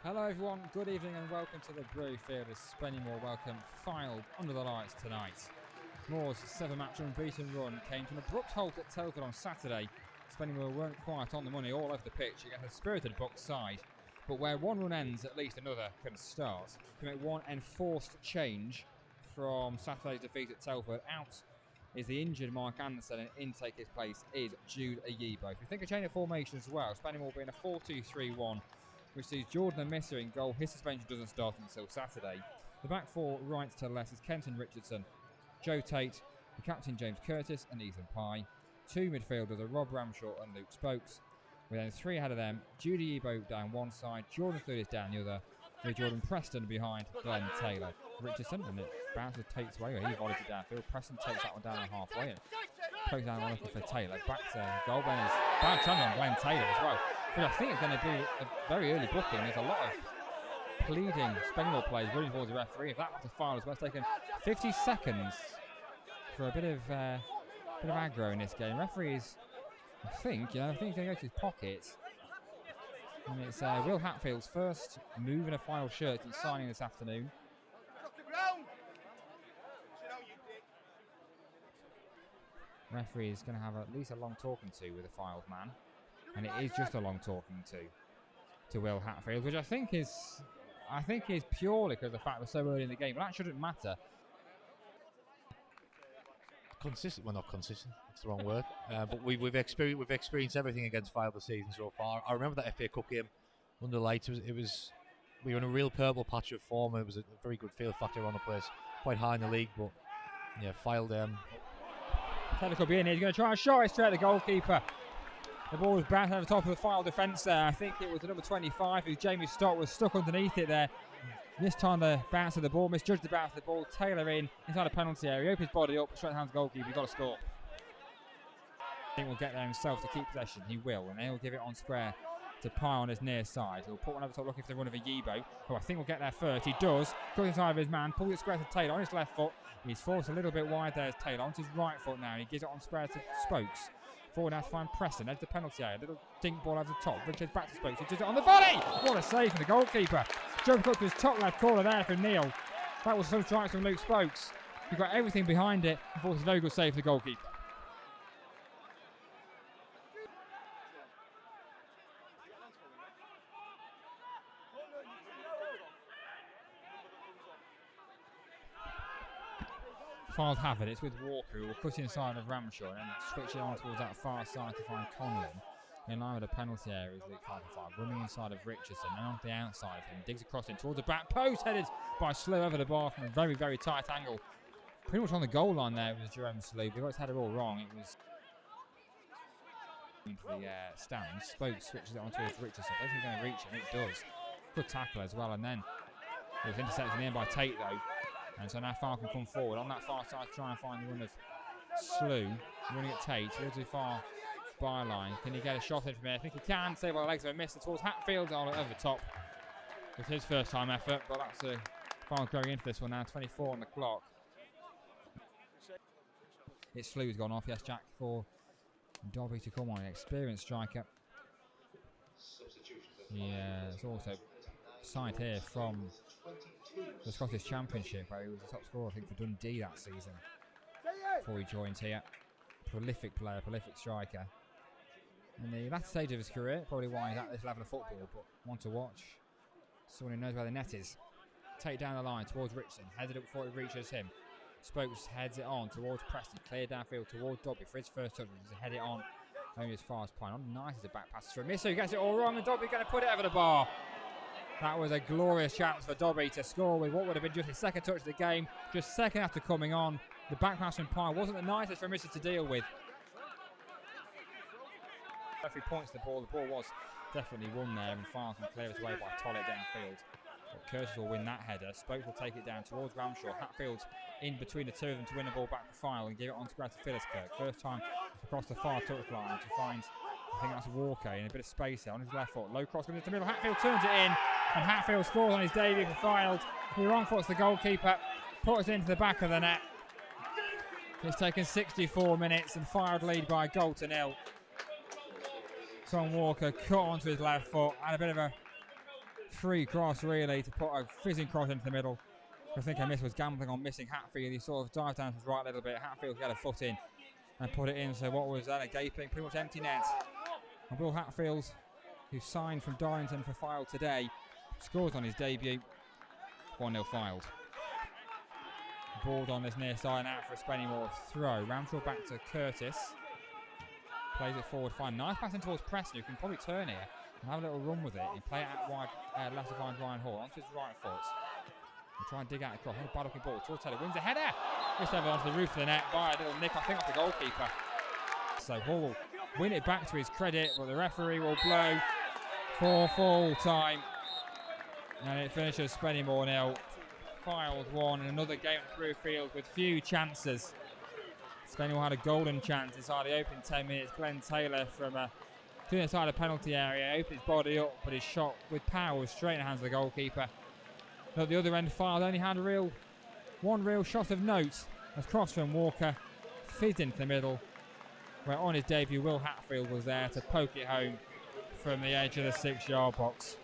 Hello everyone, good evening and welcome to the Brewery Field as Spennymoor welcome Fylde under the lights tonight. Moor's 7-match unbeaten run came to an abrupt halt at Telford on Saturday. Spennymoor weren't quite on the money all over the pitch against a spirited Bucks side, but where one run ends, at least another can start. To make one enforced change from Saturday's defeat at Telford, out is the injured Mark Anderson and in to take his place is Jude Ayibo. If you think of change of formation as well, Spennymoor being a 4-2-3-1, which sees Jordan and Misser in goal. His suspension doesn't start until Saturday. The back four right to left is Kenton Richardson, Joe Tate, the captain James Curtis and Ethan Pye. Two midfielders are Rob Ramshaw and Luke Spokes. With then three ahead of them, Judy Ebo down one side, Jordan Thulis down the other, with Jordan Preston behind Glenn Taylor. Richardson, and it bounces Tate's way, he volleys it downfield. Preston takes that one down halfway and pokes down one looking for Taylor. Back to goal, then is bad chance on Glenn Taylor as well. But I think it's going to be a very early booking. There's a lot of pleading Spennymoor players running towards the referee. If that was a foul as well, it's taken 50 seconds for a bit of aggro in this game. Referees, I think he's going to go to his pocket. And it's Will Hatfield's first move in a final shirt he's signing this afternoon. Referee is going to have at least a long talking to with the Fylde man. And it is just a long talking to Will Hatfield, which I think is purely because of the fact we're so early in the game, but that shouldn't matter. Consistent, well, not consistent, that's the wrong word. But we've experienced everything against Fylde this season so far. I remember that FA Cup game under lights. We were in a real purple patch of form. It was a very good field factor on the place, quite high in the league. But yeah, Fylde. Taylor could be in here. He's going to try and shot it straight at the goalkeeper. The ball was bounced over the top of the Fylde defence there. I think it was the number 25, who Jamie Stott was stuck underneath it there. This time the bounce of the ball, misjudged the bounce of the ball. Taylor in, inside the penalty area. He opens his body up, straight hands goalkeeper. He's got to score. I think he'll get there himself to keep possession. He will, and he'll give it on square to Pye on his near side. He'll put one over the top looking for the run of Ayibo, who I think will get there first. He does. Goes inside of his man, pulls it square to Taylor on his left foot. He's forced a little bit wide there as Taylor onto his right foot now. He gives it on square to Spokes. Forward now to find Preston, edge the penalty area. Little dink ball over the top. Richards back to Spokes. He does it on the volley. What a save from the goalkeeper. Jump up to his top left corner there from Neil. That was some strikes from Luke Spokes. He got everything behind it and forced a very good save for the goalkeeper. Fylde have it. It's with Walker, who will cut inside of Ramshaw and then switch it on towards that far side to find Conlon. In line with the penalty area is Luke 5-5, running inside of Richardson and on the outside of him. Digs across in towards the back post, headed by Slew over the bar from a very, very tight angle. Pretty much on the goal line there was Jerome Slew. He got his header all wrong. It was into the stands. Spokes switches it on towards Richardson. I don't think he's going to reach him. It does. Good tackle as well. And then it was intercepted in the end by Tate though. And so now Fylde can come forward on that far side to try and find the run of Slew. Running at Tate towards the far byline. Can he get a shot in from here? I think he can. Saved by the legs of a miss towards Hatfield over the top. It's his first time effort, but that's the Fylde going in for this one now. 24 on the clock. It's Slew who's gone off. Yes, Jack, for Dobby to come on. An experienced striker. Yeah, it's also signed here from the Scottish Championship, where he was the top scorer, I think, for Dundee that season before he joined here. Prolific player, prolific striker. In the latter stage of his career, probably why he's at this level of football, but one to watch. Someone who knows where the net is. Take down the line towards Richardson, headed up before it reaches him. Spokes heads it on towards Preston, clear downfield towards Dobby for his first touch. He's head it on only as far as Pye. Not nice as a back pass through. Misser gets it all wrong, and Dobby going to put it over the bar. That was a glorious chance for Dobby to score with what would have been just his second touch of the game, just second after coming on. The back pass from Pye wasn't the nicest for Misser to deal with. Referee points the ball was definitely won there, and Fylde can clear it away by Tollett downfield. But Curtis will win that header. Spokes will take it down towards Ramshaw. Hatfield's in between the two of them to win the ball back to Fylde and give it on to Philliskirk. First time across the far touchline to find, I think that's Walker in a bit of space there on his left foot. Low cross comes into the middle. Hatfield turns it in, and Hatfield scores on his debut for Fylde. The wrong foot's the goalkeeper, puts it into the back of the net. It's taken 64 minutes and Fylde lead by a goal to nil. Tom Walker cut onto his left foot, had a bit of a free cross really to put a fizzing cross into the middle. I think I was gambling on missing Hatfield. He sort of dived down to his right a little bit. Hatfield got a foot in and put it in. So what was that? A gaping, pretty much empty net. And Will Hatfield, who signed from Darlington for Fylde today, scores on his debut. 1-0 Fylde. Ball on this near side and out for a Spennymoor throw. Ramshaw back to Curtis. Plays it forward fine. Nice pass in towards Preston, who can probably turn here and have a little run with it. He play it out wide, left to find Ryan Hall onto his right foot. And try and dig out across. Had a bad looking ball towards Taylor. Wins the header. Just over onto the roof of the net by a little nick, I think, off the goalkeeper. So Hall will win it back to his credit, but the referee will blow for full time. And it finishes Spennymoor 0. Fylde 1 in another game at Brewery Field with few chances. Spennymoor had a golden chance inside the opening 10 minutes. Glenn Taylor from to the side of the penalty area opened his body up, but his shot with power was straight in the hands of the goalkeeper. At the other end, Fylde only had one real shot of note as cross from Walker fizzed into the middle, where on his debut Will Hatfield was there to poke it home from the edge of the 6-yard box.